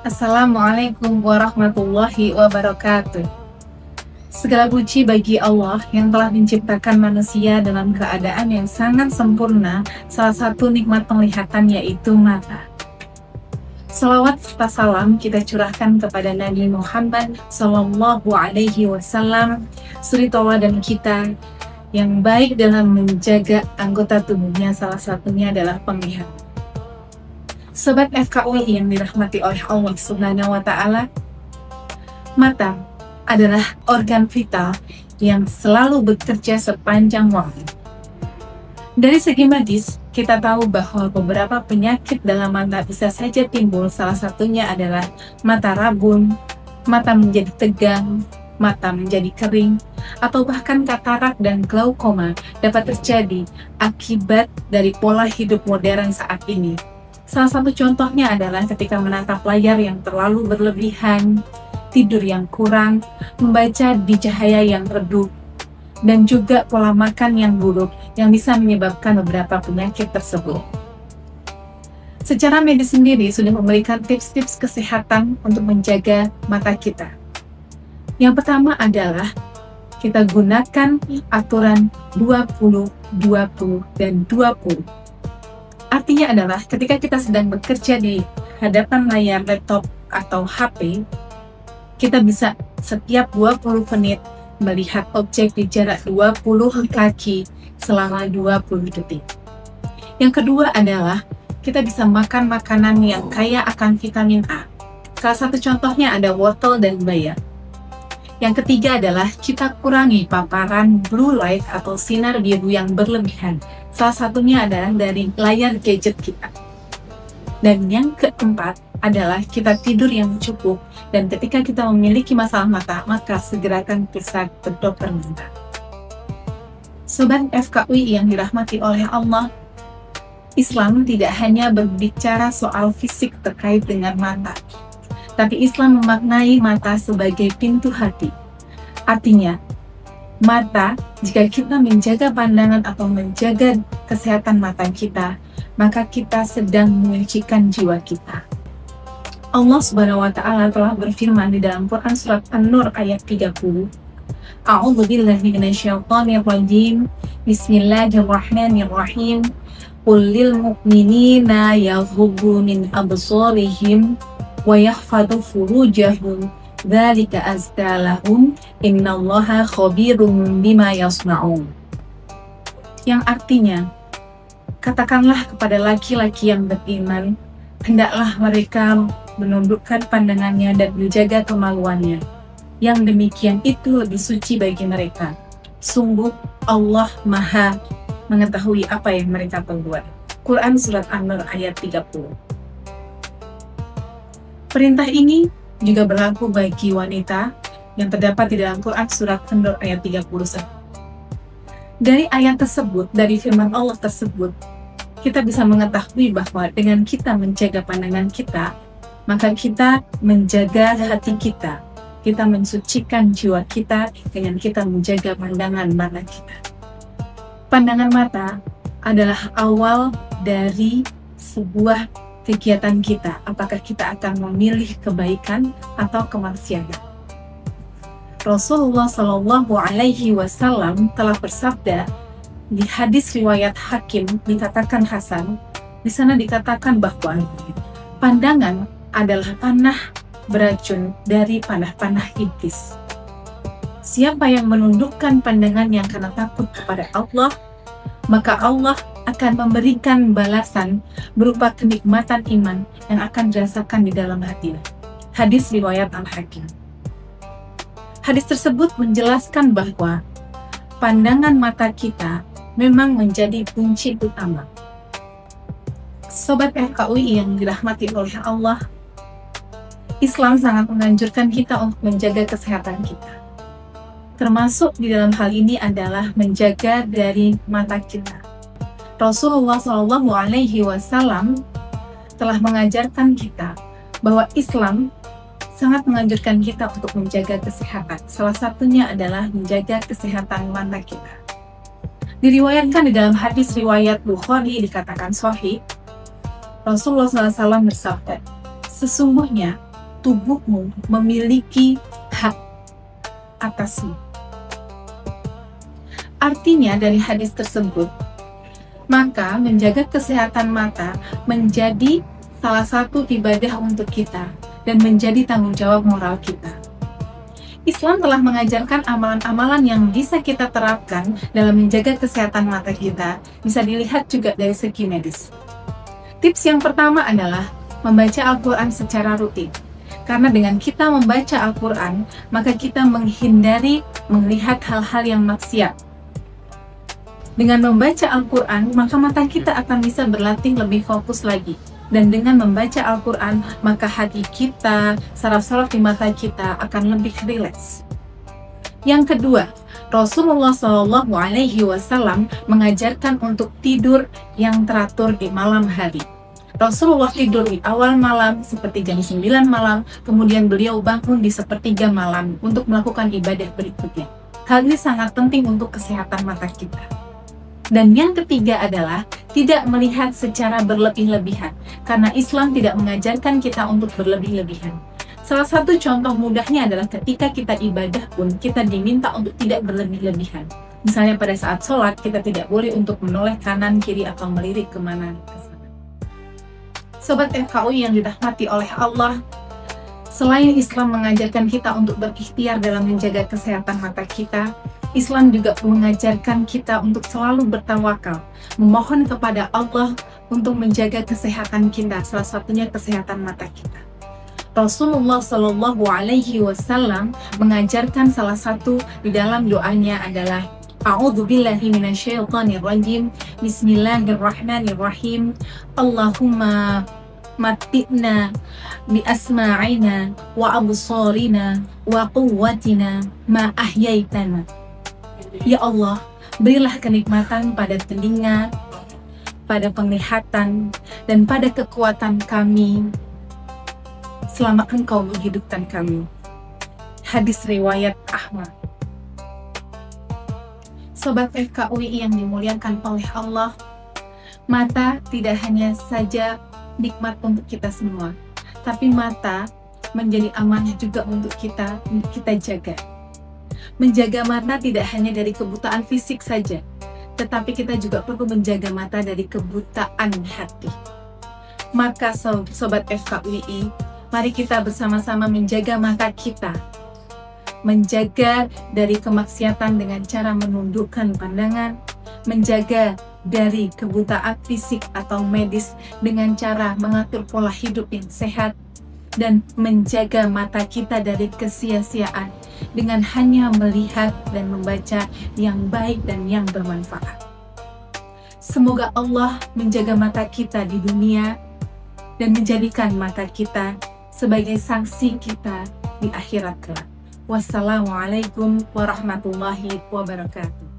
Assalamualaikum warahmatullahi wabarakatuh. Segala puji bagi Allah yang telah menciptakan manusia dalam keadaan yang sangat sempurna. Salah satu nikmat penglihatan yaitu mata. Salawat serta salam kita curahkan kepada Nabi Muhammad Sallallahu Alaihi Wasallam, suri tauladan kita yang baik dalam menjaga anggota tubuhnya, salah satunya adalah penglihatan. Sobat FKUI yang dirahmati oleh Allah Subhanahu wa Ta'ala, mata adalah organ vital yang selalu bekerja sepanjang waktu. Dari segi medis, kita tahu bahwa beberapa penyakit dalam mata bisa saja timbul. Salah satunya adalah mata rabun, mata menjadi tegang, mata menjadi kering, atau bahkan katarak dan glaukoma dapat terjadi akibat dari pola hidup modern saat ini. Salah satu contohnya adalah ketika menatap layar yang terlalu berlebihan, tidur yang kurang, membaca di cahaya yang redup, dan juga pola makan yang buruk yang bisa menyebabkan beberapa penyakit tersebut. Secara medis sendiri sudah memberikan tips-tips kesehatan untuk menjaga mata kita. Yang pertama adalah kita gunakan aturan 20, 20, dan 20. Artinya adalah ketika kita sedang bekerja di hadapan layar laptop atau HP, kita bisa setiap 20 menit melihat objek di jarak 20 kaki selama 20 detik. Yang kedua adalah kita bisa makan makanan yang kaya akan vitamin A. Salah satu contohnya ada wortel dan bayam. Yang ketiga adalah kita kurangi paparan blue light atau sinar biru yang berlebihan. Salah satunya adalah dari layar gadget kita. Dan yang keempat adalah kita tidur yang cukup, dan ketika kita memiliki masalah mata, maka segerakan periksa ke dokter mata. Sobat FKUI yang dirahmati oleh Allah, Islam tidak hanya berbicara soal fisik terkait dengan mata, tapi Islam memaknai mata sebagai pintu hati. Artinya, mata, jika kita menjaga pandangan atau menjaga kesehatan mata kita, maka kita sedang menyucikan jiwa kita. Allah Subhanahu wa Ta'ala telah berfirman di dalam Quran surat An-Nur ayat 30. A'udzubillahi minasyaitonirrajim. Bismillahirrahmanirrahim. Qul lil mu'minina yaghuddu min absarihim wa yahfadhu furujahum. Dzalika azka lahum innallaha khabirum bima yasna'un. Yang artinya, katakanlah kepada laki-laki yang beriman, hendaklah mereka menundukkan pandangannya dan menjaga kemaluannya. Yang demikian itu lebih suci bagi mereka. Sungguh Allah Maha mengetahui apa yang mereka perbuat. Quran surat An-Nur ayat 30. Perintah ini juga berlaku bagi wanita yang terdapat di dalam Quran surat An-Nur ayat 31. Dari ayat tersebut, dari firman Allah tersebut, kita bisa mengetahui bahwa dengan kita menjaga pandangan kita, maka kita menjaga hati kita. Kita mensucikan jiwa kita dengan kita menjaga pandangan mata kita. Pandangan mata adalah awal dari sebuah kegiatan kita, apakah kita akan memilih kebaikan atau kemaksiatan. Rasulullah Shallallahu Alaihi Wasallam telah bersabda di hadis riwayat Hakim, dikatakan Hasan. Di sana dikatakan bahwa pandangan adalah panah beracun dari panah-panah iblis. Siapa yang menundukkan pandangannya karena takut kepada Allah, maka Allah akan memberikan balasan berupa kenikmatan iman yang akan dirasakan di dalam hatinya. Hadis riwayat Al-Hakim. Hadis tersebut menjelaskan bahwa pandangan mata kita memang menjadi kunci utama. Sobat FKUI yang dirahmati oleh Allah, Islam sangat menganjurkan kita untuk menjaga kesehatan kita. Termasuk di dalam hal ini adalah menjaga dari mata kita. Rasulullah Shallallahu Alaihi Wasallam telah mengajarkan kita bahwa Islam sangat menganjurkan kita untuk menjaga kesehatan. Salah satunya adalah menjaga kesehatan mata kita. Diriwayatkan di dalam hadis riwayat Bukhari dikatakan sahih, Rasulullah SAW bersabda, sesungguhnya tubuhmu memiliki hak atasmu. Artinya dari hadis tersebut, maka menjaga kesehatan mata menjadi salah satu ibadah untuk kita dan menjadi tanggung jawab moral kita. Islam telah mengajarkan amalan-amalan yang bisa kita terapkan dalam menjaga kesehatan mata kita, bisa dilihat juga dari segi medis. Tips yang pertama adalah membaca Al-Quran secara rutin. Karena dengan kita membaca Al-Quran, maka kita menghindari melihat hal-hal yang maksiat. Dengan membaca Al-Quran, maka mata kita akan bisa berlatih lebih fokus lagi. Dan dengan membaca Al-Quran, maka hati kita, saraf-saraf di mata kita akan lebih rileks. Yang kedua, Rasulullah SAW mengajarkan untuk tidur yang teratur di malam hari. Rasulullah tidur di awal malam seperti jam 9 malam, kemudian beliau bangun di sepertiga malam untuk melakukan ibadah berikutnya. Hal ini sangat penting untuk kesehatan mata kita. Dan yang ketiga adalah tidak melihat secara berlebih-lebihan, karena Islam tidak mengajarkan kita untuk berlebih-lebihan. Salah satu contoh mudahnya adalah ketika kita ibadah pun kita diminta untuk tidak berlebih-lebihan. Misalnya pada saat sholat kita tidak boleh untuk menoleh kanan, kiri, atau melirik kemana ke sana. Sobat FKUI yang dirahmati oleh Allah, selain Islam mengajarkan kita untuk berikhtiar dalam menjaga kesehatan mata kita, Islam juga mengajarkan kita untuk selalu bertawakal, memohon kepada Allah untuk menjaga kesehatan kita, salah satunya kesehatan mata kita. Rasulullah SAW mengajarkan salah satu di dalam doanya adalah A'udzubillahi minasyaitonirrajim, Bismillahirrahmanirrahim, Allahumma mati'na bi asma'ina wa absarina wa quwwatina ma ahyaitana. Ya Allah, berilah kenikmatan pada telinga, pada penglihatan, dan pada kekuatan kami selama Engkau menghidupkan kami. Hadis riwayat Ahmad. Sobat FKUI yang dimuliakan oleh Allah, mata tidak hanya saja nikmat untuk kita semua, tapi mata menjadi amanah juga untuk kita jaga. Menjaga mata tidak hanya dari kebutaan fisik saja, tetapi kita juga perlu menjaga mata dari kebutaan hati. Maka Sobat FKUI, mari kita bersama-sama menjaga mata kita. Menjaga dari kemaksiatan dengan cara menundukkan pandangan, menjaga dari kebutaan fisik atau medis dengan cara mengatur pola hidup yang sehat, dan menjaga mata kita dari kesia-siaan dengan hanya melihat dan membaca yang baik dan yang bermanfaat. Semoga Allah menjaga mata kita di dunia dan menjadikan mata kita sebagai saksi kita di akhirat kelak. Wassalamualaikum warahmatullahi wabarakatuh.